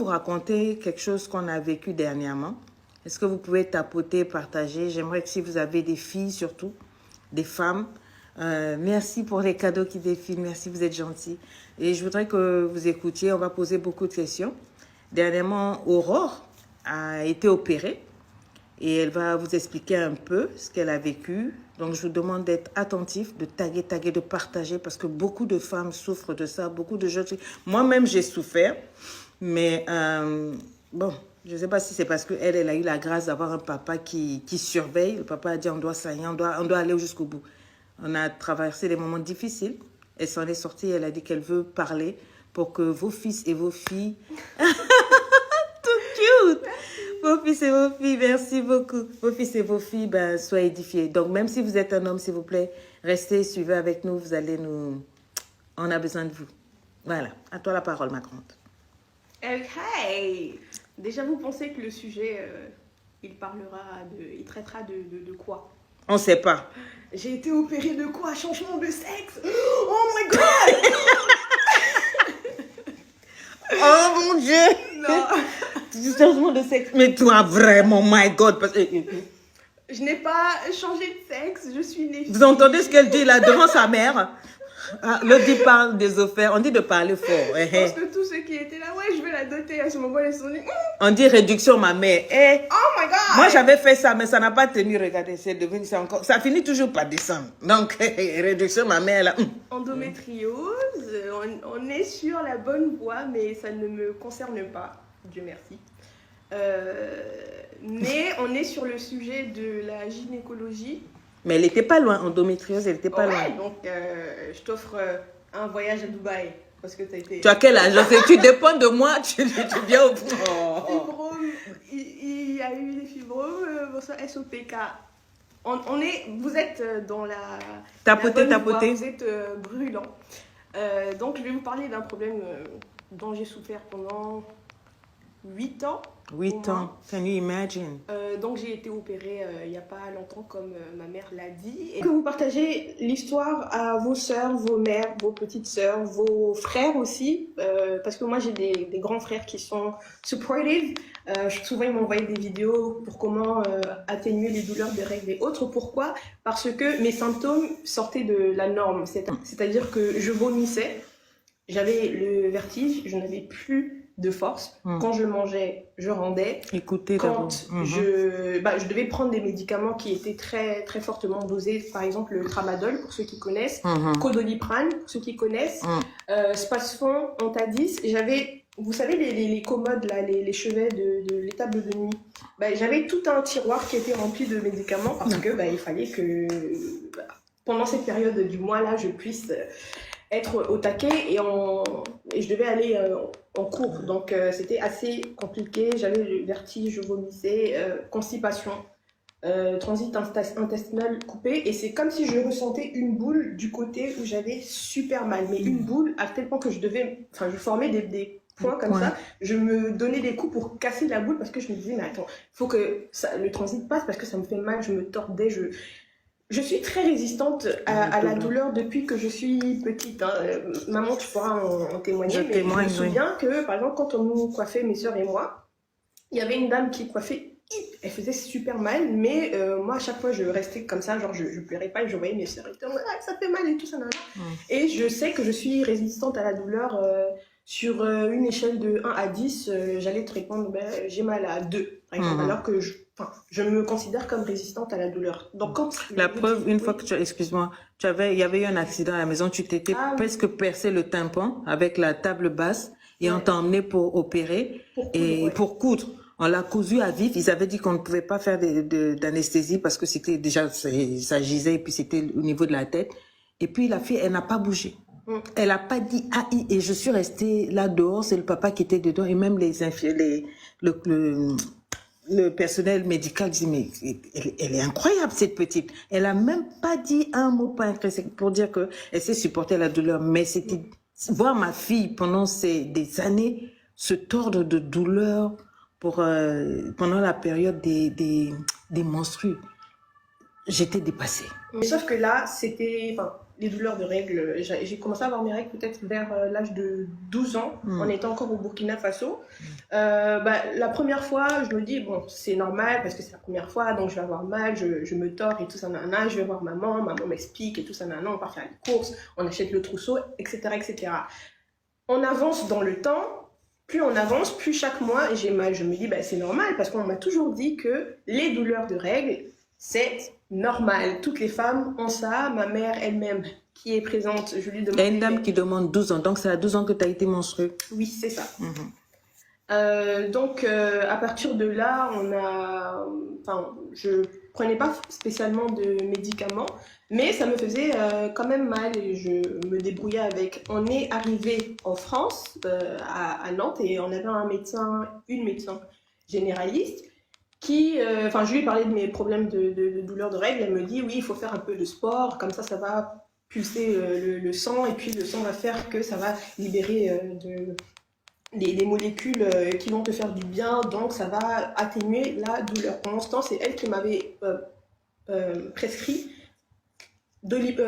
raconter quelque chose qu'on a vécu dernièrement. Est-ce que vous pouvez tapoter, partager? J'aimerais que si vous avez des filles surtout, des femmes, merci pour les cadeaux qui défilent, merci, vous êtes gentils. Et je voudrais que vous écoutiez, on va poser beaucoup de questions. Dernièrement, Aurore a été opérée et elle va vous expliquer un peu ce qu'elle a vécu. Donc, je vous demande d'être attentif, de taguer, de partager parce que beaucoup de femmes souffrent de ça, beaucoup de jeunes. Moi-même, j'ai souffert, mais bon, je ne sais pas si c'est parce qu'elle elle a eu la grâce d'avoir un papa qui surveille. Le papa a dit on doit saigner, on doit aller jusqu'au bout. On a traversé des moments difficiles. Elle s'en est sortie, elle a dit qu'elle veut parler pour que vos fils et vos filles... Tout cute! Vos fils et vos filles, merci beaucoup. Vos fils et vos filles, ben, soient édifiés. Donc, même si vous êtes un homme, s'il vous plaît, restez, suivez avec nous. Vous allez nous... On a besoin de vous. Voilà. À toi la parole, ma grande. Ok. Déjà, vous pensez que le sujet, il traitera de quoi? On ne sait pas. J'ai été opérée de quoi? Changement de sexe? Oh my God! Oh mon Dieu! Non. Changement de sexe. Mais toi, vraiment, my God. Parce que... Je n'ai pas changé de sexe, je suis née. Vous entendez ce qu'elle dit là devant sa mère? Ah, le dit parle des offres. On dit de parler fort. Je pense que tous ceux qui étaient là, ouais, je vais la doter. À ce moment, ils se sont dit, on dit réduction, ma mère. oh my God! Moi, j'avais fait ça, mais ça n'a pas tenu. Regardez, c'est devenu ça encore. Ça finit toujours par descendre. Donc, réduction, ma mère, là. Endométriose, on est sur la bonne voie, mais ça ne me concerne pas. Dieu merci. Mais on est sur le sujet de la gynécologie. Mais elle n'était pas loin, endométriose, elle n'était pas loin. Donc, je t'offre un voyage à Dubaï. Parce que t'as été... Tu as quel âge? Tu dépends de moi, tu viens au... Fibromes, il y a eu des fibromes, SOPK. Vous êtes dans la... Tapoter. Vous êtes brûlant. Donc, je vais vous parler d'un problème dont j'ai souffert pendant 8 ans. 8 ans, can you imagine? Donc j'ai été opérée il n'y a pas longtemps comme ma mère l'a dit. Et que vous partagez l'histoire à vos sœurs, vos mères, vos petites sœurs, vos frères aussi. Parce que moi j'ai des grands frères qui sont supportive. Souvent ils m'envoient des vidéos pour comment atténuer les douleurs des règles et autres. Pourquoi? Parce que mes symptômes sortaient de la norme. C'est-à-dire que je vomissais, j'avais le vertige, je n'avais plus de force. Quand je mangeais, je rendais. Écoutez, quand je devais prendre des médicaments qui étaient très, très fortement dosés, par exemple le tramadol, pour ceux qui connaissent, Codoliprane, pour ceux qui connaissent, Spasfon, Antadis. J'avais, vous savez, les commodes, là, les chevets de l'étable de nuit. J'avais tout un tiroir qui était rempli de médicaments parce que il fallait que pendant cette période du mois, là, je puisse... être au taquet et je devais aller en cours. Donc, c'était assez compliqué. J'avais le vertige, je vomissais, constipation, transit intestinal coupé. Et c'est comme si je ressentais une boule du côté où j'avais super mal. Mais une boule à tel point que je formais des points comme ça. Je me donnais des coups pour casser la boule parce que je me disais, mais attends, il faut que le transit passe parce que ça me fait mal. Je me tordais, je suis très résistante à la douleur depuis que je suis petite. Maman, tu pourras en témoigner. Je me souviens que, par exemple, quand on nous coiffait, mes soeurs et moi, il y avait une dame qui coiffait, elle faisait super mal, mais moi, à chaque fois, je restais comme ça, genre, je pleurais pas et je voyais mes soeurs, ça fait mal et tout ça. Et je sais que je suis résistante à la douleur. Sur une échelle de 1 à 10, j'allais te répondre, j'ai mal à 2, par exemple, alors que je me considère comme résistante à la douleur. Donc, quand la preuve, une fois que excuse-moi, il y avait eu un accident à la maison, tu t'étais presque percé le tympan avec la table basse et on t'a emmené pour opérer pour coudre. On l'a cousu à vif. Ils avaient dit qu'on ne pouvait pas faire d'anesthésie parce que c'était déjà, ça gisait et puis c'était au niveau de la tête. Et puis la fille, elle n'a pas bougé. Elle n'a pas dit aïe et je suis restée là dehors, c'est le papa qui était dedans et même le personnel médical dit mais elle est incroyable cette petite. Elle a même pas dit un mot pas intéressant pour dire que elle sait supporter la douleur, mais c'était voir ma fille pendant des années se tordre de douleur pendant la période des menstrues. J'étais dépassée. Mais sauf que là, c'était... les douleurs de règles, j'ai commencé à avoir mes règles peut-être vers l'âge de 12 ans, en étant encore au Burkina Faso. La première fois, je me dis, bon, c'est normal parce que c'est la première fois, donc je vais avoir mal, je me tords et tout ça, je vais voir maman m'explique et tout ça, on part faire les courses, on achète le trousseau, etc., etc. On avance dans le temps, plus on avance, plus chaque mois j'ai mal. Je me dis, c'est normal parce qu'on m'a toujours dit que les douleurs de règles, c'est normal. Toutes les femmes ont ça. Ma mère elle-même qui est présente, je lui demande... Il y a une dame qui demande 12 ans, donc c'est à 12 ans que tu as été menstruée. Oui, c'est ça. Donc, à partir de là, je prenais pas spécialement de médicaments, mais ça me faisait quand même mal et je me débrouillais avec. On est arrivé en France, à Nantes, et on avait une médecin généraliste qui, je lui ai parlé de mes problèmes de douleurs de règles. Elle me dit, oui, il faut faire un peu de sport, comme ça va pulser le sang, et puis le sang va faire que ça va libérer des molécules qui vont te faire du bien, donc ça va atténuer la douleur. Pendant ce temps, c'est elle qui m'avait prescrit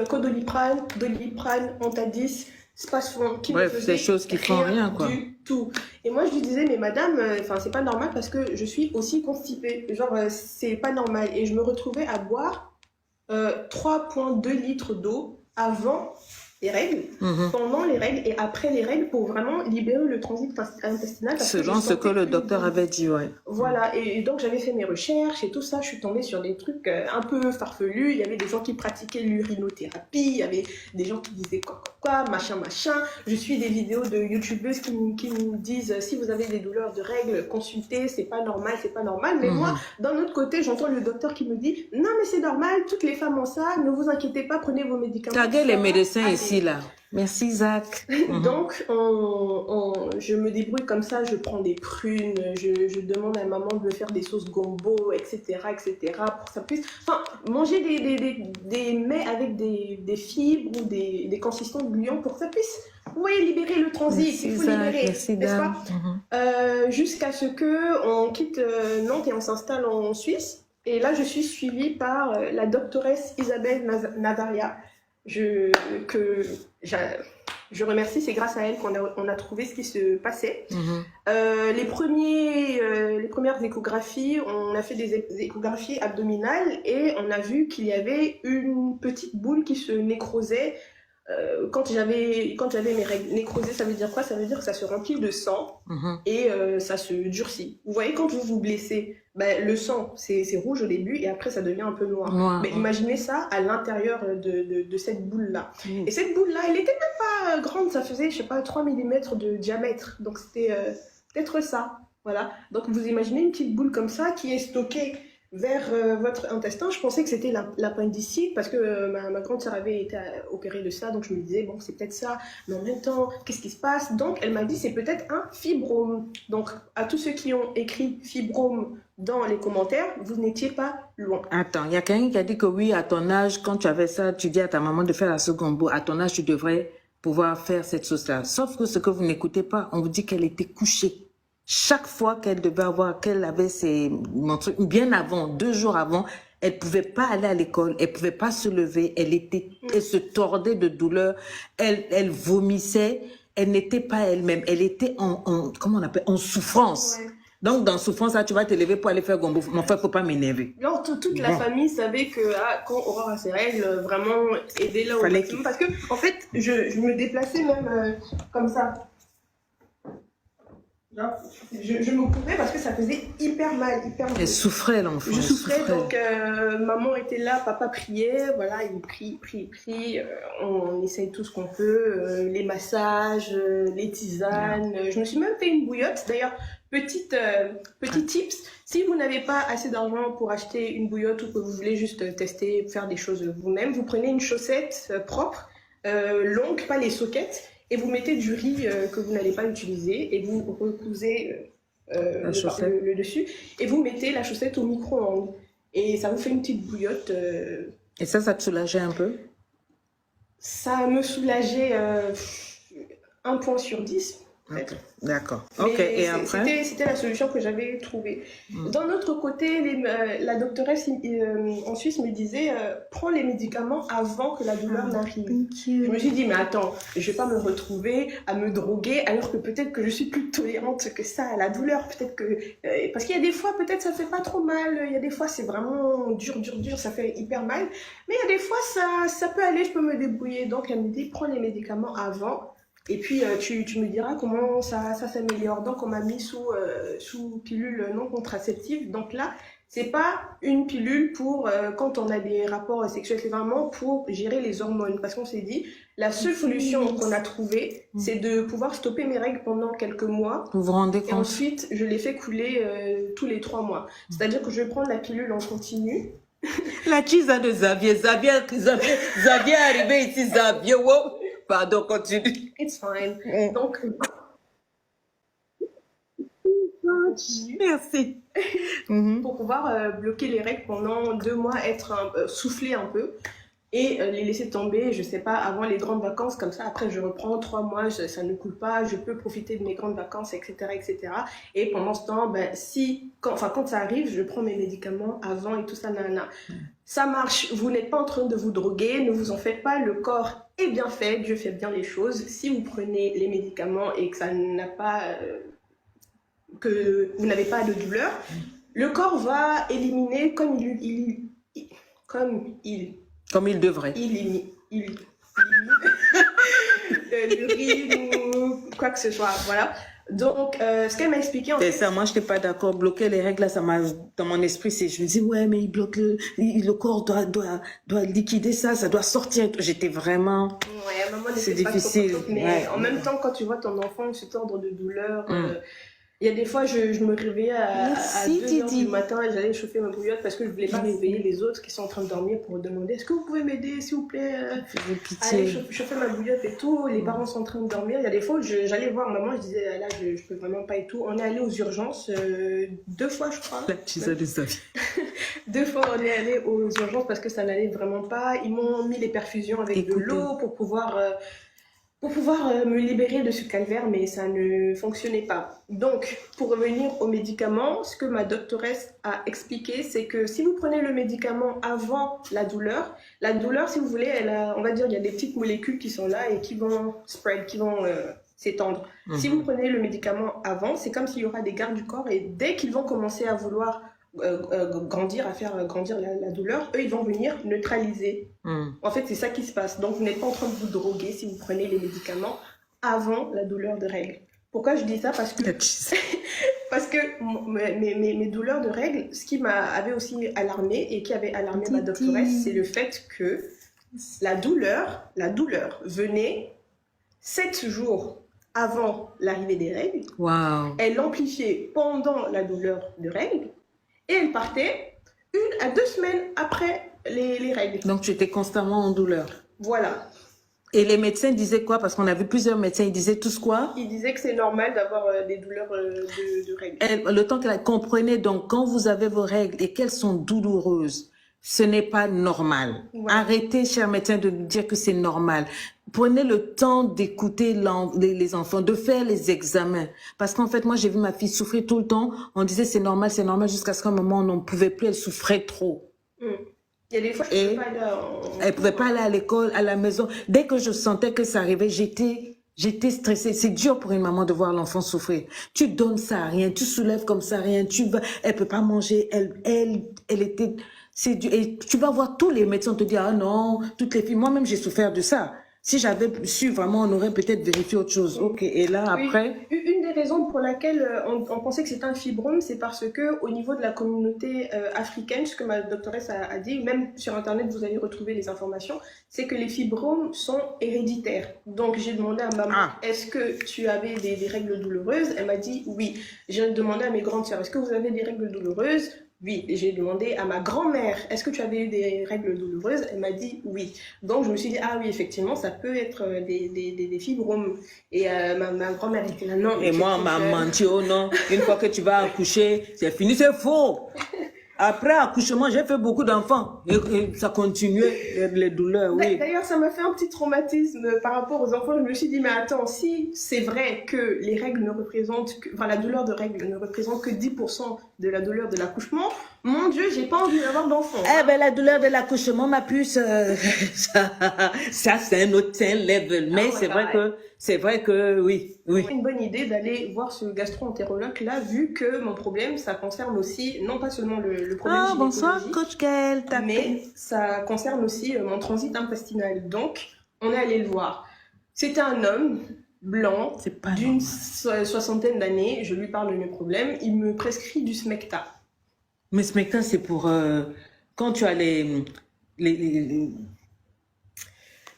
Codoliprane, Doliprane, Antadis, Spasfon, qui me faisait des choses qui font rien, quoi. Du tout. Et moi, je lui disais, mais madame, c'est pas normal parce que je suis aussi constipée. Genre, c'est pas normal. Et je me retrouvais à boire 3,2 litres d'eau avant les règles, pendant les règles et après les règles pour vraiment libérer le transit intestinal. Selon ce que le docteur avait dit, ouais. Voilà, et donc j'avais fait mes recherches et tout ça, je suis tombée sur des trucs un peu farfelus. Il y avait des gens qui pratiquaient l'urinothérapie, il y avait des gens qui disaient quoi, machin. Je suis des vidéos de youtubeuses qui me disent si vous avez des douleurs de règles, consultez, c'est pas normal. Mais moi, d'un autre côté, j'entends le docteur qui me dit non, mais c'est normal, toutes les femmes ont ça, ne vous inquiétez pas, prenez vos médicaments. Taguez les médecins ici, là. Merci, Isaac. Donc, je me débrouille comme ça, je prends des prunes, je demande à maman de me faire des sauces gombo, etc., pour que ça puisse... manger des mets avec des fibres ou des consistants bouillants pour que ça puisse, vous voyez, libérer le transit. Merci, il faut Isaac. libérer, merci, n'est-ce pas jusqu'à ce qu'on quitte Nantes et on s'installe en Suisse. Et là, je suis suivie par la doctoresse Isabelle Navaria. Je remercie, c'est grâce à elle qu'on a trouvé ce qui se passait. Les premières échographies, on a fait des échographies abdominales et on a vu qu'il y avait une petite boule qui se nécrosait. Quand j'avais mes règles. Nécrosées, ça veut dire quoi? Ça veut dire que ça se remplit de sang et ça se durcit. Vous voyez, quand vous vous blessez, le sang, c'est rouge au début et après ça devient un peu noir. Mais imaginez ça à l'intérieur de cette boule-là. Et cette boule-là, elle n'était même pas grande, ça faisait, je sais pas, 3 mm de diamètre. Donc c'était peut-être ça. Voilà. Donc vous imaginez une petite boule comme ça qui est stockée vers votre intestin. Je pensais que c'était l'appendicite parce que ma grande sœur avait été opérée de ça, donc je me disais bon, c'est peut-être ça, mais en même temps qu'est-ce qui se passe? Donc elle m'a dit c'est peut-être un fibrome. Donc à tous ceux qui ont écrit fibrome dans les commentaires, vous n'étiez pas loin. Attends, il y a quelqu'un qui a dit que oui, à ton âge, quand tu avais ça, tu dis à ta maman de faire la seconde boue. À ton âge, tu devrais pouvoir faire cette sauce-là. Sauf que ce que vous n'écoutez pas, on vous dit qu'elle était couchée. Chaque fois qu'elle avait ses trucs, bien avant, 2 jours avant, elle pouvait pas aller à l'école, elle pouvait pas se lever, elle se tordait de douleur, elle vomissait, elle n'était pas elle-même, elle était comment on appelle, en souffrance. Ouais. Donc, dans souffrance, là, tu vas te lever pour aller faire gombo. Mon frère, faut pas m'énerver. Alors, toute la famille savait que quand Aurore a ses règles, vraiment, aider-la au maximum. Parce que, en fait, je me déplaçais même comme ça. Je me couvrais parce que ça faisait hyper mal. Elle souffrait, l'enfant. Je souffrais, donc maman était là, papa priait, voilà, il prie. On essaye tout ce qu'on peut, les massages, les tisanes. Je me suis même fait une bouillotte. D'ailleurs, petit tips, si vous n'avez pas assez d'argent pour acheter une bouillotte ou que vous voulez juste tester, faire des choses vous-même, vous prenez une chaussette propre, longue, pas les soquettes, et vous mettez du riz que vous n'allez pas utiliser et vous recousez le dessus et vous mettez la chaussette au micro-ondes et ça vous fait une petite bouillotte. Et ça te soulageait un peu? Ça me soulageait 1 point sur 10. peut-être. D'accord. Mais Ok, et après c'était la solution que j'avais trouvée. D'un autre côté, la doctoresse en Suisse me disait prends les médicaments avant que la douleur n'arrive. Je me suis dit mais attends, je vais pas me retrouver à me droguer alors que peut-être que je suis plus tolérante que ça à la douleur. Peut-être que parce qu'il y a des fois peut-être ça fait pas trop mal, il y a des fois c'est vraiment dur, ça fait hyper mal. Mais il y a des fois ça peut aller, je peux me débrouiller. Donc elle me dit prends les médicaments avant. Et puis, tu me diras comment ça s'améliore. Donc, on m'a mis sous pilule non contraceptive. Donc là, c'est pas une pilule pour quand on a des rapports sexuels, c'est vraiment pour gérer les hormones. Parce qu'on s'est dit, la seule solution qu'on a trouvée, c'est de pouvoir stopper mes règles pendant quelques mois. Vous vous rendez compte? Et ensuite, je les fais couler tous les 3 mois. C'est-à-dire que je vais prendre la pilule en continu. La chisa de Xavier est arrivé ici, Xavier, wow. Pardon, continue. It's fine. Donc, merci. Pour pouvoir bloquer les règles pendant 2 mois, souffler un peu et les laisser tomber, je sais pas, avant les grandes vacances, comme ça, après je reprends 3 mois, ça ne coule pas, je peux profiter de mes grandes vacances, etc., etc. Et pendant ce temps, quand ça arrive, je prends mes médicaments avant et tout ça, nanana. Ça marche, vous n'êtes pas en train de vous droguer, ne vous en faites pas, le corps est bien fait, Dieu fait bien les choses. Si vous prenez les médicaments et que ça n'a pas, que vous n'avez pas de douleur, le corps va éliminer comme il devrait. L'urine ou quoi que ce soit, voilà. Donc, ce qu'elle m'a expliqué en fait... ça, moi je n'étais pas d'accord. Bloquer les règles, là, ça m'a, dans mon esprit, je me dis, ouais, mais il bloque le corps doit liquider ça doit sortir. J'étais vraiment... Ouais, maman c'est difficile. Mais en même temps, quand tu vois ton enfant se tordre de douleur... Il y a des fois, je me réveillais à 2h du matin et j'allais chauffer ma bouillotte parce que je ne voulais pas réveiller les autres qui sont en train de dormir pour demander est-ce que vous pouvez m'aider, s'il vous plaît Allez, chauffer ma bouillotte et tout. Les parents sont en train de dormir. Il y a des fois où j'allais voir maman, je disais là, je peux vraiment pas et tout. On est allé aux urgences 2 fois, je crois. 2 fois, on est allé aux urgences parce que ça n'allait vraiment pas. Ils m'ont mis les perfusions avec de l'eau pour pouvoir me libérer de ce calvaire, mais ça ne fonctionnait pas. Donc, pour revenir aux médicaments, ce que ma doctoresse a expliqué, c'est que si vous prenez le médicament avant la douleur, si vous voulez, on va dire, il y a des petites molécules qui sont là et qui vont s'étendre. Si vous prenez le médicament avant, c'est comme s'il y aura des gardes du corps et dès qu'ils vont commencer à vouloir à faire grandir la douleur, eux ils vont venir neutraliser. En fait c'est ça qui se passe. Donc vous n'êtes pas en train de vous droguer si vous prenez les médicaments avant la douleur de règles. Pourquoi je dis ça? Parce que mes douleurs de règles, ce qui m'avait aussi alarmée et qui avait alarmé ma doctoresse, c'est le fait que la douleur venait 7 jours avant l'arrivée des règles. Wow. Elle l'amplifiait pendant la douleur de règles. Et elle partait 1 à 2 semaines après les règles. Donc, tu étais constamment en douleur. Voilà. Et les médecins disaient quoi? Parce qu'on a vu plusieurs médecins, ils disaient tous quoi? Ils disaient que c'est normal d'avoir des douleurs de règles. Le temps qu'elle comprenait, donc, quand vous avez vos règles et qu'elles sont douloureuses, ce n'est pas normal. Ouais. Arrêtez, chers médecins, de dire que c'est normal. Prenez le temps d'écouter les enfants, de faire les examens. Parce qu'en fait, moi, j'ai vu ma fille souffrir tout le temps. On disait c'est normal, jusqu'à ce qu'à un moment, on n'en pouvait plus, elle souffrait trop. Il y a des fois, elle ne pouvait pas aller à l'école, à la maison. Dès que je sentais que ça arrivait, j'étais stressée. C'est dur pour une maman de voir l'enfant souffrir. Tu donnes ça à rien, tu soulèves comme ça à rien, elle peut pas manger, elle était... Et tu vas voir tous les médecins te dire, ah non, toutes les filles, moi-même j'ai souffert de ça. Si j'avais su vraiment, on aurait peut-être vérifié autre chose. Ok, et là, après... Une des raisons pour laquelle on pensait que c'était un fibrome, c'est parce que au niveau de la communauté africaine, ce que ma doctoresse a dit, même sur Internet, vous allez retrouver les informations, c'est que les fibromes sont héréditaires. Donc, j'ai demandé à maman, est-ce que tu avais des règles douloureuses? Elle m'a dit oui. J'ai demandé à mes grandes sœurs, est-ce que vous avez des règles douloureuses? Oui. Et j'ai demandé à ma grand-mère, est-ce que tu avais eu des règles douloureuses? Elle m'a dit oui. Donc, je me suis dit, ah oui, effectivement, ça peut être des fibromes. Et ma grand-mère était là, non. Et moi, on m'a menti, oh non, une fois que tu vas accoucher, c'est fini, c'est faux. Après accouchement, j'ai fait beaucoup d'enfants. Et ça continuait, les douleurs, oui. D'ailleurs, ça m'a fait un petit traumatisme par rapport aux enfants. Je me suis dit, mais attends, si c'est vrai que les règles ne représentent que, enfin, la douleur de règles ne représente que 10% de la douleur de l'accouchement, mon Dieu, j'ai pas envie d'avoir d'enfants. Eh ben, la douleur de l'accouchement, ma puce, ça c'est un autre level. Mais c'est vrai que, oui. C'est une bonne idée d'aller voir ce gastro-entérologue là, vu que mon problème, ça concerne aussi, non pas seulement le problème gynécologique, bonsoir, coach Gaël, mais ça concerne aussi mon transit intestinal. Donc, on est allé le voir. C'était un homme blanc, d'une soixantaine d'années, je lui parle de mes problèmes, il me prescrit du Smecta. Mais Smecta, c'est pour quand tu as les...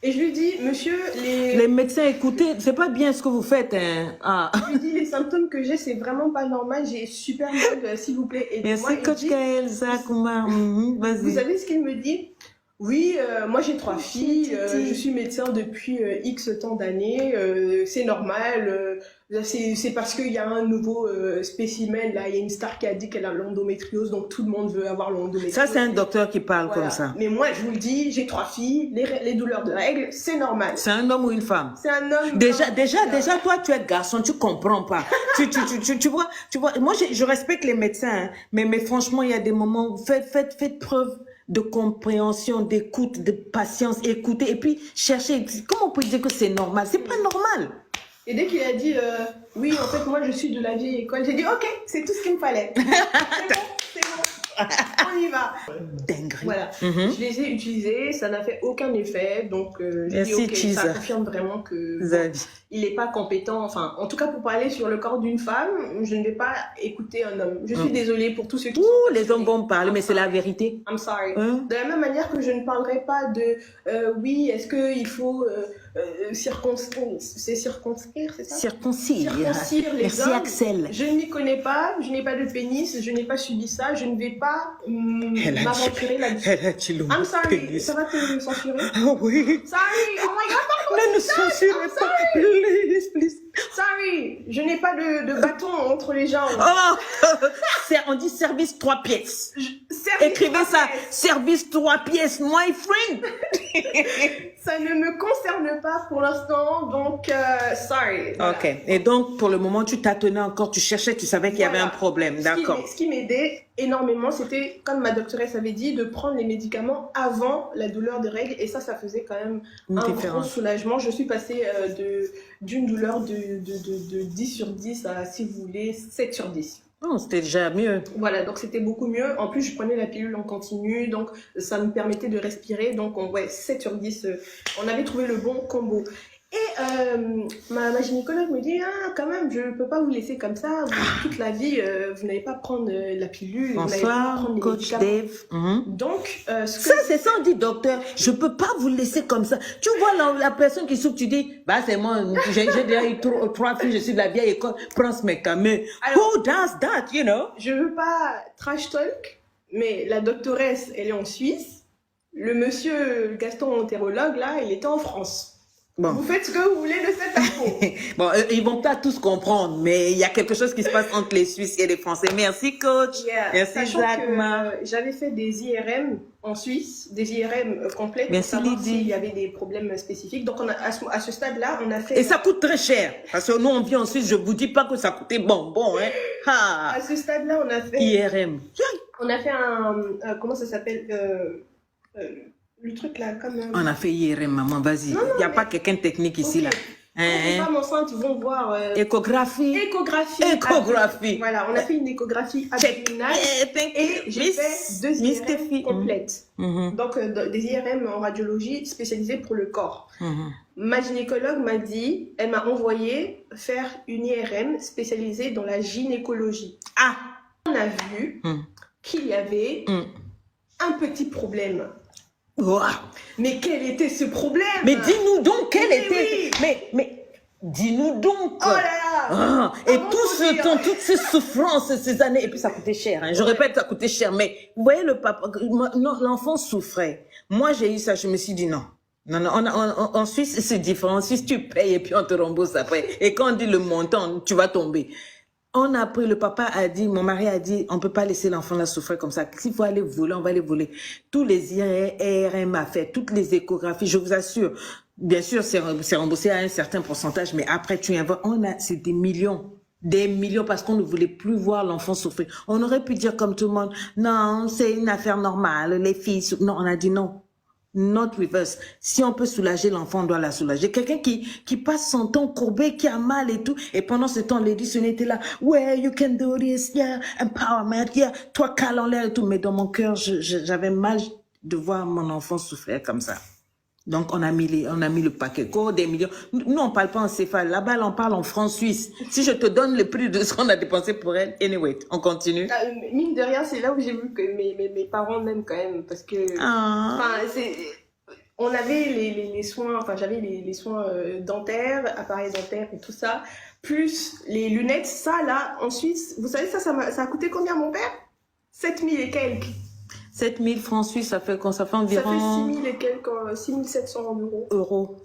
Et je lui dis, monsieur, les médecins, écoutez, c'est pas bien ce que vous faites. Hein. Je lui dis, les symptômes que j'ai, c'est vraiment pas normal. J'ai super mal, s'il vous plaît. Et merci, coach Gaël, Zakoumar. Vas-y. Vous savez ce qu'il me dit? Oui, moi j'ai 3 filles, je suis médecin depuis X temps d'années, c'est normal, c'est parce qu'il y a un nouveau spécimen, là, il y a une star qui a dit qu'elle a l'endométriose, donc tout le monde veut avoir l'endométriose. Ça, c'est un docteur qui parle comme ça. Mais moi, je vous le dis, j'ai 3 filles, les douleurs de règles, c'est normal. C'est un homme ou une femme? C'est un homme. Déjà, toi, tu es garçon, tu comprends pas. tu vois, moi, je respecte les médecins, hein, mais franchement, il y a des moments, faites preuve de compréhension, d'écoute, de patience, écouter et puis chercher. Comment on peut dire que c'est normal? C'est pas normal. Et dès qu'il a dit oui, en fait, moi je suis de la vieille école, j'ai dit ok, c'est tout ce qu'il me fallait. C'est bon, on y va. Dinguerie. Voilà, je les ai utilisés, ça n'a fait aucun effet, donc j'ai dit ok, ça confirme vraiment que il n'est pas compétent. Enfin, en tout cas, pour parler sur le corps d'une femme, je ne vais pas écouter un homme. Je suis désolée pour tous ceux qui sont les hommes vont parler, mais c'est la vérité. I'm sorry. De la même manière que je ne parlerai pas de oui, est-ce qu'il faut circoncire, c'est ça? Circoncire les Merci hommes. Axel. Je ne m'y connais pas, je n'ai pas de pénis, je n'ai pas subi ça, je ne vais pas m'aventurer là-dessus. I'm sorry, ça va te censurer? Oh oui. Sorry, oh my god, ne nous censurez pas, please. Sorry, je n'ai pas de bâton entre les jambes. On dit service 3 pièces. Écrivez ça, service 3 pièces, my friend. Ça ne me concerne pas pour l'instant, donc sorry. Voilà. Ok, et donc pour le moment, tu tâtonnais encore, tu cherchais, tu savais qu'il y avait un problème, d'accord. Ce qui m'aidait énormément, c'était, comme ma doctoresse avait dit, de prendre les médicaments avant la douleur de règles, et ça faisait quand même un gros soulagement. Je suis passée d'une douleur de 10 sur 10 à, si vous voulez, 7 sur 10. Oh, c'était déjà mieux. Voilà, donc c'était beaucoup mieux. En plus, je prenais la pilule en continu, donc ça me permettait de respirer. Donc, 7 sur 10, on avait trouvé le bon combo. Et ma gynécologue me dit, quand même, je ne peux pas vous laisser comme ça. Toute la vie, vous n'allez pas prendre la pilule. Bonsoir, coach Dave. Donc, c'est ça, on dit, docteur, je ne peux pas vous laisser comme ça. Tu vois la personne qui souffre, tu dis, bah c'est moi, j'ai déjà eu 3 filles, je suis de la vieille école, prends ce mec. Mais who does that, you know? Je ne veux pas trash talk, mais la doctoresse, elle est en Suisse. Le monsieur gastro-entérologue, là, il était en France. Bon. Vous faites ce que vous voulez de cette info. Bon, ils vont pas tous comprendre, mais il y a quelque chose qui se passe entre les Suisses et les Français. Merci, coach. Merci, Jacques. J'avais fait des IRM en Suisse, des IRM complètes. Merci, pour savoir Lydie. s'il y avait des problèmes spécifiques. Donc, à ce stade-là, on a fait... Et ça coûte très cher. Parce que nous, on vit en Suisse, je vous dis pas que ça coûtait bonbon, hein. À ce stade-là, on a fait... IRM. On a fait comment ça s'appelle le truc là, comme... On a fait IRM, maman, vas-y. Il n'y a pas quelqu'un de technique ici, là. Les femmes enceintes vont voir... Échographie. Voilà, on a fait une échographie abdominale et j'ai fait 2 IRM complètes. Donc, des IRM en radiologie spécialisées pour le corps. Ma gynécologue m'a dit, elle m'a envoyé faire une IRM spécialisée dans la gynécologie. On a vu qu'il y avait un petit problème. Mais quel était ce problème? Mais dis-nous donc quel était... Mais dis-nous donc. Oh là là. Et tout ce temps, toutes ces souffrances, ces années, et puis ça coûtait cher. Hein. Je répète, ça coûtait cher. Mais vous voyez, l'enfant souffrait. Moi, j'ai eu ça, je me suis dit non. Non, en Suisse, c'est différent. En Suisse, tu payes et puis on te rembourse après. Et quand on dit le montant, tu vas tomber. On a pris, le papa a dit, mon mari a dit, on peut pas laisser l'enfant là souffrir comme ça. S'il faut aller voler, on va aller voler. Tous les IRM a fait, toutes les échographies, je vous assure. Bien sûr, c'est remboursé à un certain pourcentage, mais après, c'est des millions parce qu'on ne voulait plus voir l'enfant souffrir. On aurait pu dire comme tout le monde, non, c'est une affaire normale, les filles, non, on a dit non. Not reverse. Si on peut soulager l'enfant, on doit la soulager. Quelqu'un qui passe son temps courbé, qui a mal et tout, et pendant ce temps, Lady était là, ouais, you can do this, yeah, empowerment, yeah, toi cale en l'air et tout. Mais dans mon cœur, j'avais mal de voir mon enfant souffrir comme ça. Donc, on a mis le paquet, des millions. Nous, on parle pas en céphale. Là-bas, on parle en francs suisses. Si je te donne le prix de ce qu'on a dépensé pour elle, anyway, on continue. Mine de rien, c'est là où j'ai vu que mes parents m'aiment quand même, parce que, on avait les soins, enfin, j'avais les soins dentaires, appareils dentaires et tout ça, plus les lunettes. Ça, là, en Suisse, vous savez, ça a coûté combien, mon père? 7000 et quelques. 7000 francs suisses, ça fait environ... Ça fait 6000 et quelques, 6700 euros.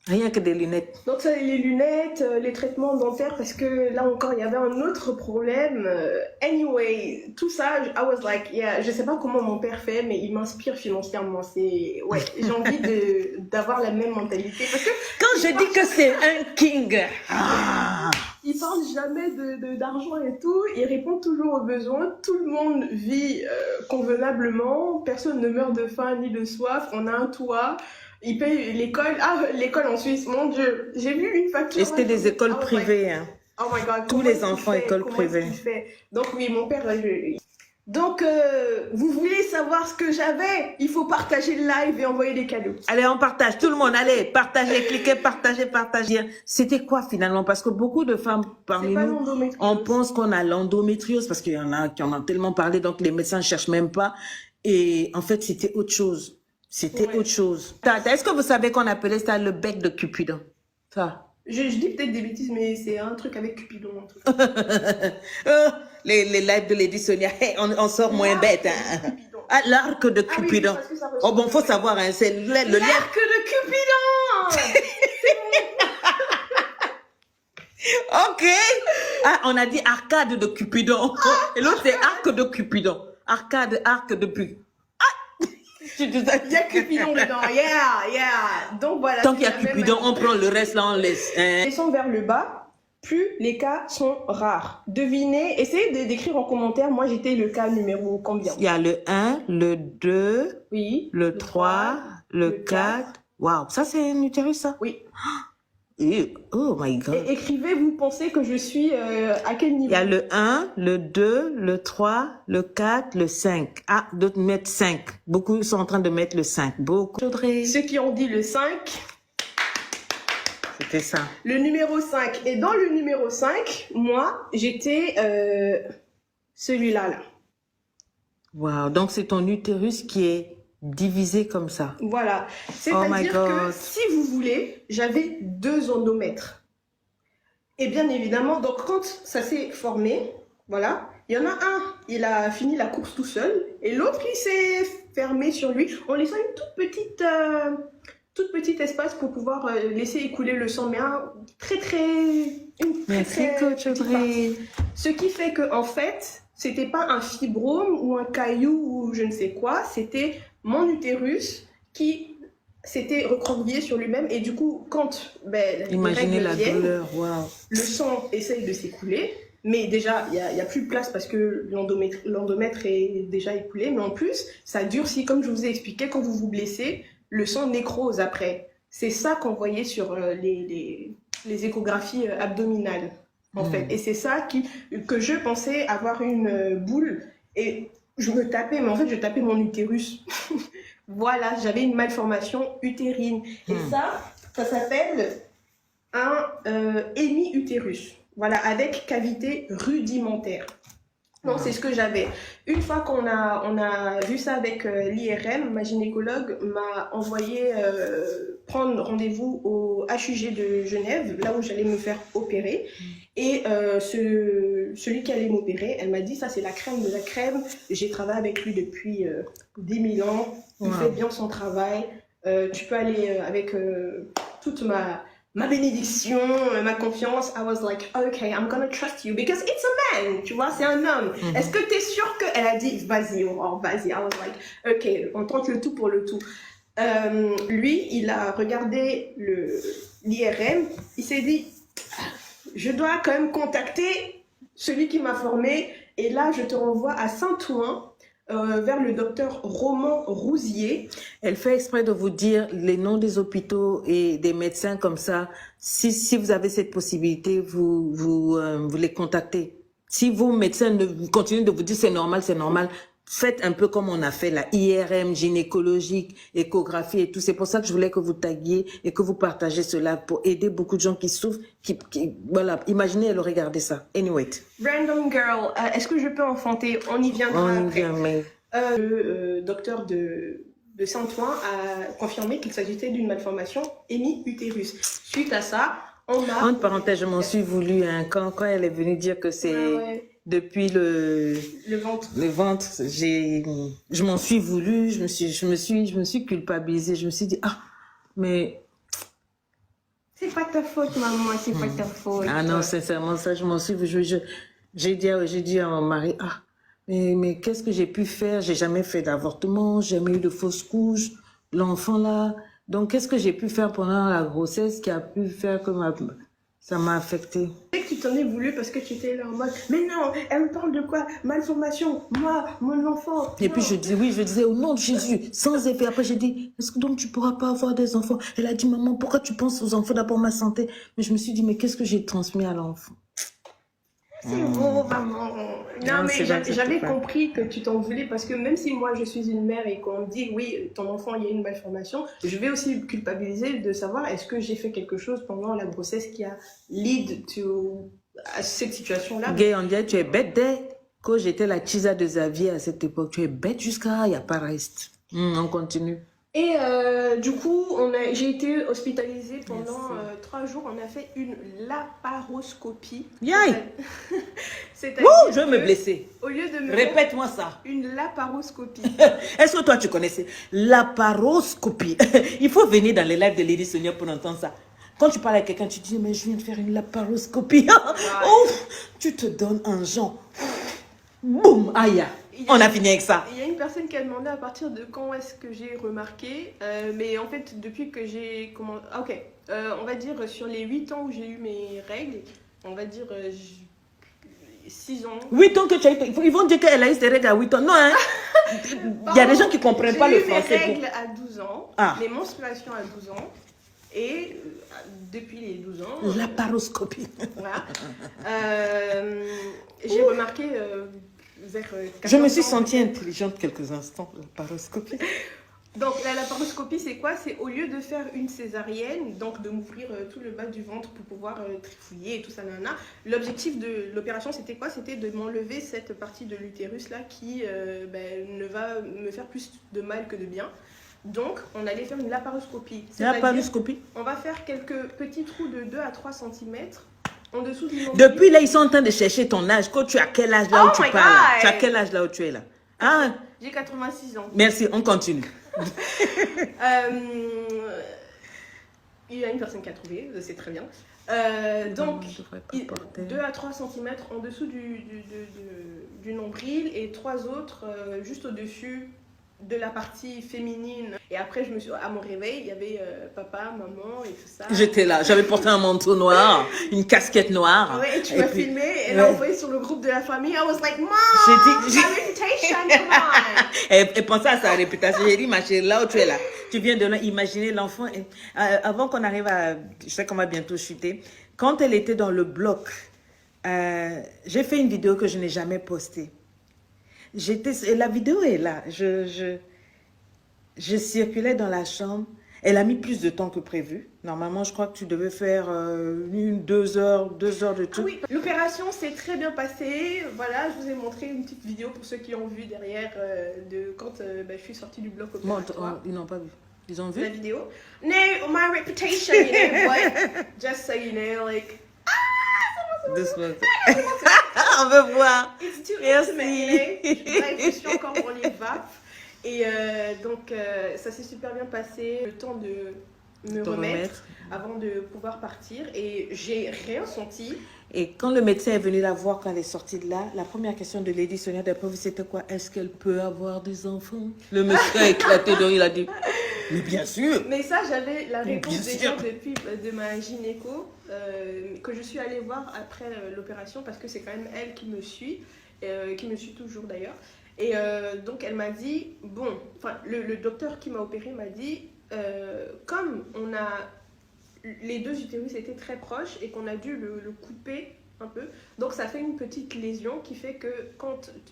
Rien que des lunettes. Donc ça, les lunettes, les traitements dentaires, parce que là encore, il y avait un autre problème. Anyway, tout ça, I was like, yeah, je sais pas comment mon père fait, mais il m'inspire financièrement. Ouais, j'ai envie d'avoir la même mentalité. Parce que quand je dis que c'est un king, il parle jamais d'argent et tout, il répond toujours aux besoins, tout le monde vit convenablement, personne ne meurt de faim ni de soif, on a un toit. Ils payent l'école. Ah, l'école en Suisse, mon Dieu. J'ai vu une facture. Et c'était des écoles privées. Hein. Oh my God. Tous les enfants, écoles privées. Donc, oui, mon père... Donc, vous voulez savoir ce que j'avais? Il faut partager le live et envoyer des cadeaux. Allez, on partage. Tout le monde, allez, partagez, cliquez, partagez. C'était quoi finalement? Parce que beaucoup de femmes parmi nous, on pense qu'on a l'endométriose parce qu'il y en a qui en ont tellement parlé, donc les médecins ne cherchent même pas. Et en fait, c'était autre chose. C'était autre chose. Est-ce que vous savez qu'on appelait ça le bec de Cupidon? Ça. Je dis peut-être des bêtises, mais c'est un truc avec Cupidon. En tout les lives de Lady Sonia, hey, on sort moins bête. Hein. Ah, l'arc de Cupidon. Oui, oh bon, faut savoir, hein, c'est l'arc de Cupidon. Ok. Ah, on a dit arcade de Cupidon. Et l'autre, c'est arc de Cupidon. Arc de but. Il y a Cupidon dedans, yeah. Donc voilà. Tant qu'il y a Cupidon, on prend le reste là, on laisse. Hein. Descend vers le bas, plus les cas sont rares. Devinez, essayez d'écrire en commentaire, moi j'étais le cas numéro combien? Il y a le 1, le 2, oui, le 3, le 4. Waouh, ça c'est un utérus ça? Oui. Oh my God. Et écrivez, vous pensez que je suis à quel niveau? Il y a le 1, le 2, le 3, le 4, le 5. Ah, d'autres mettent 5. Beaucoup sont en train de mettre le 5. Beaucoup. Ceux qui ont dit le 5. C'était ça. Le numéro 5. Et dans le numéro 5, moi, j'étais celui-là. Là. Wow, donc c'est ton utérus qui est divisé comme ça. Voilà. C'est-à-dire que si vous voulez, j'avais 2 endomètres. Et bien évidemment, donc quand ça s'est formé, voilà, il y en a un, il a fini la course tout seul, et l'autre, il s'est fermé sur lui, en laissant une toute petite espace pour pouvoir laisser écouler le sang, mais Merci, coach Audrey. Ce qui fait que en fait, c'était pas un fibrome ou un caillou ou je ne sais quoi, c'était mon utérus qui s'était recroquevillé sur lui-même, et du coup, quand imaginez la douleur, wow. Le sang essaye de s'écouler, mais déjà, il y a plus de place parce que l'endomètre est déjà écoulé, mais en plus, ça durcit, comme je vous ai expliqué, quand vous vous blessez, le sang nécrose après. C'est ça qu'on voyait sur les échographies abdominales, en fait. Et c'est ça que je pensais avoir une boule, et je me tapais, mais en fait, je tapais mon utérus. Voilà, j'avais une malformation utérine. Et ça s'appelle un hémi-utérus. Voilà, avec cavité rudimentaire. Donc, c'est ce que j'avais. Une fois qu'on a vu ça avec l'IRM, ma gynécologue m'a envoyé prendre rendez-vous au HUG de Genève, là où j'allais me faire opérer. Et celui qui allait m'opérer, elle m'a dit, ça c'est la crème de la crème. J'ai travaillé avec lui depuis 10 000 ans. Il fait bien son travail. Tu peux aller avec toute ma ma bénédiction, ma confiance. I was like, okay, I'm gonna trust you because it's a man, tu vois, c'est un homme. Est-ce que t'es sûre que... Elle a dit, vas-y, Aurore, vas-y. I was like, ok, on tente le tout pour le tout. Lui, il a regardé l'IRM, il s'est dit, je dois quand même contacter celui qui m'a formé, et là, je te renvoie à Saint-Ouen, vers le docteur Roman Rousier. Elle fait exprès de vous dire les noms des hôpitaux et des médecins comme ça. Si vous avez cette possibilité, vous les contactez. Si vos médecins continuent de vous dire c'est normal, faites un peu comme on a fait la IRM, gynécologique, échographie et tout. C'est pour ça que je voulais que vous taguiez et que vous partagez cela pour aider beaucoup de gens qui souffrent. Voilà, imaginez, elle regardait ça. Anyway. Random girl, est-ce que je peux enfanter? On y viendra On y après. vient, mais... Le docteur de Saint-Ouen a confirmé qu'il s'agissait d'une malformation hémi-utérus. Suite à ça, on a... Entre parenthèses, je m'en suis voulu hein, quand elle est venue dire que c'est... ouais. Depuis le ventre. Le ventre, je m'en suis voulu, je me suis culpabilisée, je me suis dit, ah, mais... C'est pas ta faute, maman, c'est pas ta faute. Ah non, sincèrement, ça, je m'en suis voulu. J'ai dit à mon mari, ah, mais qu'est-ce que j'ai pu faire? J'ai jamais fait d'avortement, j'ai jamais eu de fausse couche, l'enfant là. Donc, qu'est-ce que j'ai pu faire pendant la grossesse qui a pu faire que ça m'a affecté? Tu sais que tu t'en es voulu parce que tu étais là en mode, mais non, elle me parle de quoi? Malformation, moi, mon enfant. Et puis je disais au nom de Jésus, sans effet. Après j'ai dit, est-ce que donc tu pourras pas avoir des enfants? Elle a dit, maman, pourquoi tu penses aux enfants d'abord ma santé? Mais je me suis dit, mais qu'est-ce que j'ai transmis à l'enfant? C'est beau, maman. Non, mais j'avais compris que tu t'en voulais parce que même si moi je suis une mère et qu'on me dit, oui, ton enfant, il y a une malformation, je vais aussi culpabiliser de savoir est-ce que j'ai fait quelque chose pendant la grossesse qui a lead à cette situation-là. Gay, on dirait, tu es bête dès que j'étais la Chisa de Xavier à cette époque. Tu es bête jusqu'à, il n'y a pas reste. On continue. Et du coup, j'ai été hospitalisée pendant 3 jours. On a fait une laparoscopie. Yaï! Je vais me blesser. Au lieu de me Répète-moi ça. Une laparoscopie. Est-ce que toi, tu connaissais laparoscopie? Il faut venir dans les lives de Lady Sonia pour entendre ça. Quand tu parles à quelqu'un, tu dis, mais je viens de faire une laparoscopie. Ouf, tu te donnes un genre. Boum, aïe. On a fini avec ça. Il y a une personne qui a demandé à partir de quand est-ce que j'ai remarqué. Mais en fait, depuis que j'ai... on va dire sur les 8 ans où j'ai eu mes règles, on va dire 6 ans. 8 ans que tu as eu... Ils vont dire qu'elle a eu ses règles à 8 ans. Non, hein. Il y a des gens qui ne comprennent pas le français. J'ai eu mes règles à 12 ans, mes menstruations à 12 ans. Et depuis les 12 ans... Laparoscopie. Voilà. J'ai remarqué... je me suis sentie intelligente quelques instants, laparoscopie. Donc la laparoscopie, c'est quoi? C'est au lieu de faire une césarienne, donc de m'ouvrir tout le bas du ventre pour pouvoir trifouiller et tout ça, l'objectif de l'opération, c'était quoi? C'était de m'enlever cette partie de l'utérus là qui ne va me faire plus de mal que de bien. Donc, on allait faire une laparoscopie. Laparoscopie? On va faire quelques petits trous de 2 à 3 cm en dessous du nombril. Depuis là, ils sont en train de chercher ton âge. Quand tu as quel âge là où tu parles? Tu as quel âge là où tu es là? Ah. J'ai 86 ans. Merci, on continue. Il y a une personne qui a trouvé, c'est très bien. Donc, 2 à 3 cm en dessous du nombril et 3 autres juste au-dessus de la partie féminine. Et après, à mon réveil, il y avait papa, maman et tout ça. J'étais là, j'avais porté un manteau noir, une casquette noire. Ouais, et tu m'as filmé, et l'a envoyé sur le groupe de la famille. I was like, Mom, my reputation, come on. Elle pensait à sa réputation. J'ai dit, ma chérie, là où tu es là, tu viens de imaginer l'enfant. Avant qu'on arrive à... Je sais qu'on va bientôt chuter. Quand elle était dans le bloc, j'ai fait une vidéo que je n'ai jamais postée. La vidéo est là. Je circulais dans la chambre. Elle a mis plus de temps que prévu. Normalement, je crois que tu devais faire 2 heures de tout. Ah oui, l'opération s'est très bien passée. Voilà, je vous ai montré une petite vidéo pour ceux qui ont vu derrière de quand je suis sortie du bloc opératoire. Ils n'ont pas vu. Ils ont vu la vidéo. No, my reputation, you know what? Just so you know, like... On veut voir. It's too intimate, je suis encore dans les vapes. Et donc, ça s'est super bien passé. Le temps me remettre avant de pouvoir partir. Et j'ai rien senti. Et quand le médecin est venu la voir, quand elle est sortie de là, la première question de Lady Sonia d'après vous, c'était quoi? Est-ce qu'elle peut avoir des enfants? Le monsieur a éclaté de rire, il a dit, mais bien sûr. Mais ça, j'avais la réponse déjà depuis de ma gynéco, que je suis allée voir après l'opération, parce que c'est quand même elle qui me suit toujours d'ailleurs. Et donc elle m'a dit, bon, enfin le docteur qui m'a opéré m'a dit, comme on a... Les deux utérus étaient très proches et qu'on a dû le couper un peu. Donc ça fait une petite lésion qui fait que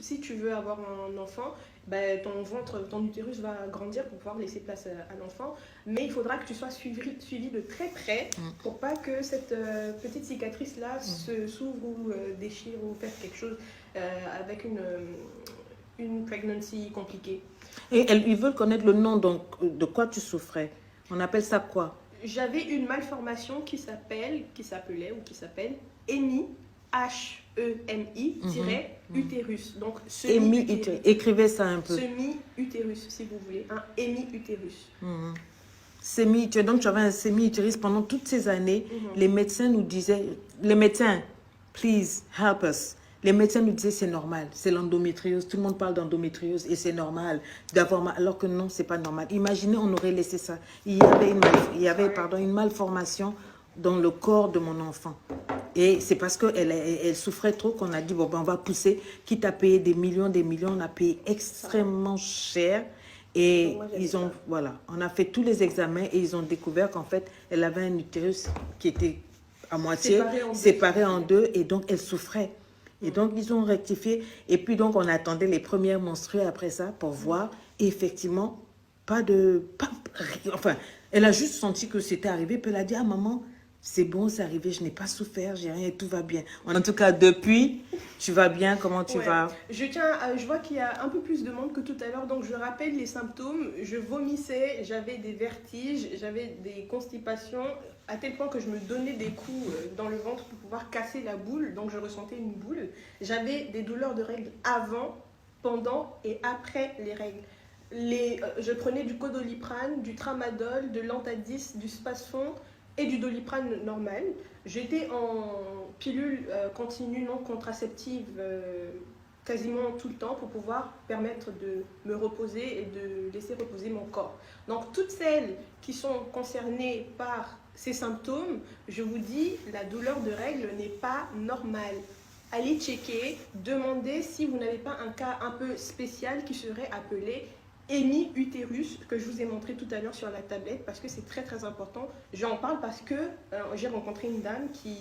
si tu veux avoir un enfant, ben, ton ventre, ton utérus va grandir pour pouvoir laisser place à l'enfant. Mais il faudra que tu sois suivi de très près pour pas que cette petite cicatrice-là s'ouvre ou déchire ou fasse quelque chose avec une pregnancy compliquée. Et ils veulent connaître le nom, donc de quoi tu souffrais. On appelle ça quoi? J'avais une malformation qui s'appelle EMI, H-E-M-I, utérus. Donc, semi-utérus. Écrivez ça un peu. Semi-utérus, si vous voulez. Un hémi-utérus. Semi-utérus. Donc, tu avais un semi-utérus pendant toutes ces années. Les médecins nous disaient, please help us. Les médecins nous disaient c'est normal, c'est l'endométriose. Tout le monde parle d'endométriose et c'est normal d'avoir mal, alors que non, c'est pas normal. Imaginez, on aurait laissé ça. Il y avait une malformation dans le corps de mon enfant. Et c'est parce qu'elle souffrait trop qu'on a dit, bon, ben, on va pousser, quitte à payer des millions, on a payé extrêmement cher. Et on a fait tous les examens et ils ont découvert qu'en fait, elle avait un utérus qui était à moitié séparé en deux et donc elle souffrait. Et donc, ils ont rectifié. Et puis, donc, on attendait les premières menstrues après ça pour voir. Et effectivement, enfin, elle a juste senti que c'était arrivé. Puis elle a dit, ah maman, c'est bon, c'est arrivé, je n'ai pas souffert, j'ai rien, tout va bien. En tout cas, depuis, tu vas bien, comment tu vas? Je vois qu'il y a un peu plus de monde que tout à l'heure, donc je rappelle les symptômes. Je vomissais, j'avais des vertiges, j'avais des constipations, à tel point que je me donnais des coups dans le ventre pour pouvoir casser la boule, donc je ressentais une boule. J'avais des douleurs de règles avant, pendant et après les règles. Je prenais du Codoliprane, du Tramadol, de l'Antadis, du Spasfon et du Doliprane normal. J'étais en pilule continue non contraceptive quasiment tout le temps pour pouvoir permettre de me reposer et de laisser reposer mon corps. Donc toutes celles qui sont concernées par ces symptômes, je vous dis, la douleur de règles n'est pas normale. Allez checker, demandez si vous n'avez pas un cas un peu spécial qui serait appelé hémi-utérus, que je vous ai montré tout à l'heure sur la tablette, parce que c'est très très important. J'en parle parce que j'ai rencontré une dame qui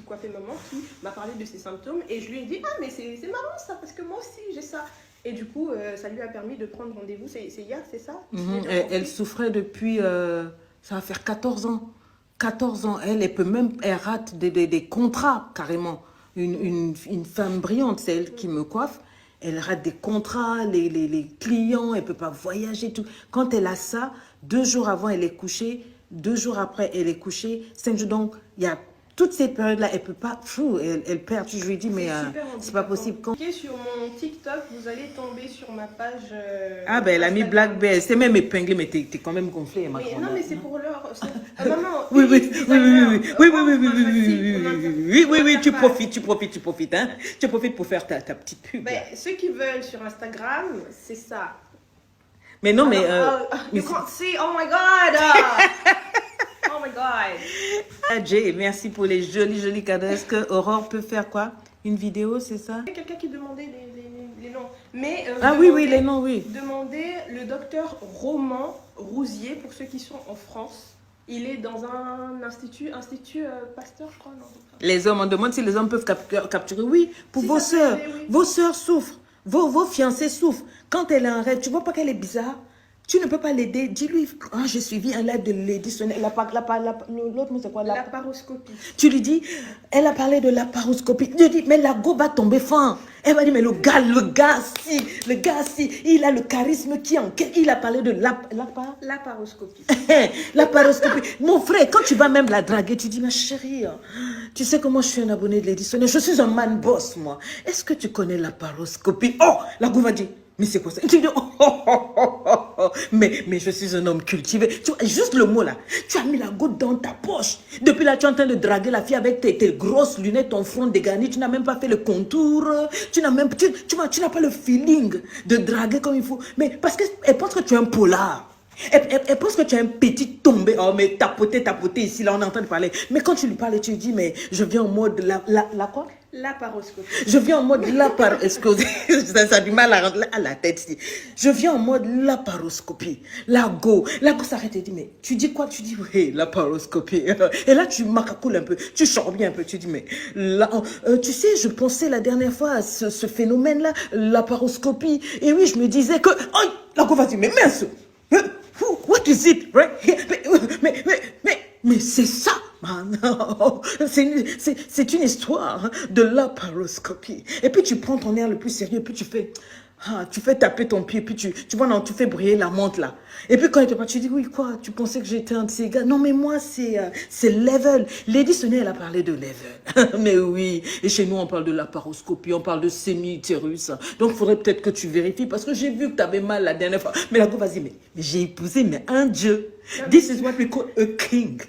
coiffait maman, qui m'a parlé de ses symptômes, et je lui ai dit, ah mais c'est marrant ça, parce que moi aussi j'ai ça. Et du coup, ça lui a permis de prendre rendez-vous, c'est hier, c'est ça? Elle souffrait depuis, ça va faire 14 ans. 14 ans, elle rate des contrats carrément. Une femme brillante, c'est elle qui me coiffe. Elle rate des contrats, les clients, elle ne peut pas voyager, tout. Quand elle a ça, 2 jours avant, elle est couchée, 2 jours après, elle est couchée, 5 jours. Donc, il y a toutes ces périodes-là, elle ne peut pas, elle perd. Je lui dis, mais c'est pas possible. Sur mon TikTok, vous allez tomber sur ma page. Ah, ben, elle a mis Black Bear. C'est même épinglé, mais t'es quand même gonflé. Non, mais c'est pour l'heure. Maman, oui, tu profites, hein. Tu profites pour faire ta petite pub. Ben, ceux qui veulent sur Instagram, c'est ça. Mais non, mais. You can't see, oh my God! Oh my God! Jay, merci pour les jolis cadeaux. Est-ce que Aurore peut faire quoi? Une vidéo, c'est ça? Il y a quelqu'un qui demandait les noms. Mais, les noms, oui. Demandez le docteur Roman Rousier, pour ceux qui sont en France. Il est dans un institut Pasteur, je crois. Non, les hommes, on demande si les hommes peuvent capturer. Oui, pour si vos sœurs. Oui. Vos sœurs souffrent. Vos fiancés souffrent. Quand elle est en rêve, tu vois pas qu'elle est bizarre? Tu ne peux pas l'aider. Dis-lui, j'ai suivi un live de Lady Sonia. L'autre mot, c'est quoi? La paroscopie. Tu lui dis, elle a parlé de la paroscopie. Je dis, mais la go va tomber fin. Elle va dire, mais le gars, il a le charisme qui en... Il a parlé de la paroscopie. La paroscopie. Mon frère, quand tu vas même la draguer, tu dis, ma chérie, tu sais que moi, je suis un abonné de Lady Sonia. Je suis un man boss, moi. Est-ce que tu connais la paroscopie? Oh, la go va dire, mais c'est quoi ça? Tu dis, oh. Mais je suis un homme cultivé. Tu vois, juste le mot là. Tu as mis la goutte dans ta poche. Depuis là, tu es en train de draguer la fille avec tes grosses lunettes, ton front dégarni. Tu n'as même pas fait le contour. Tu n'as même tu n'as pas le feeling de draguer comme il faut. Mais parce qu'elle pense que tu es un polar. Elle pense que tu es un petit tombé. Oh, mais tapoter ici, là, on est en train de parler. Mais quand tu lui parles, tu lui dis, mais je viens en mode la quoi? Laparoscopie. Je viens en mode laparoscopie. Ça a du mal à la tête. Ici. Je viens en mode laparoscopie. La go s'arrête et dit, mais tu dis quoi? Tu dis, oui, laparoscopie. Et là, tu macacoules un peu. Tu chambres un peu. Tu dis, mais là, tu sais, je pensais la dernière fois à ce phénomène-là, laparoscopie. Et oui, je me disais que, oh, la go va dire, mais mince. What is it, right? Mais c'est ça, man. C'est une histoire de laparoscopie. Et puis tu prends ton air le plus sérieux, et puis tu fais taper ton pied, puis tu vois, non, tu fais briller la montre là. Et puis quand il te parle, tu dis, oui, quoi, tu pensais que j'étais un de ces gars? Non, mais moi, c'est level. Lady Sonia, elle a parlé de level. Mais oui, et chez nous, on parle de laparoscopie, on parle de sémi-utérus. Donc, il faudrait peut-être que tu vérifies, parce que j'ai vu que tu avais mal la dernière fois. Mais là, vas-y, mais j'ai épousé, mais un dieu. This is what we call a king.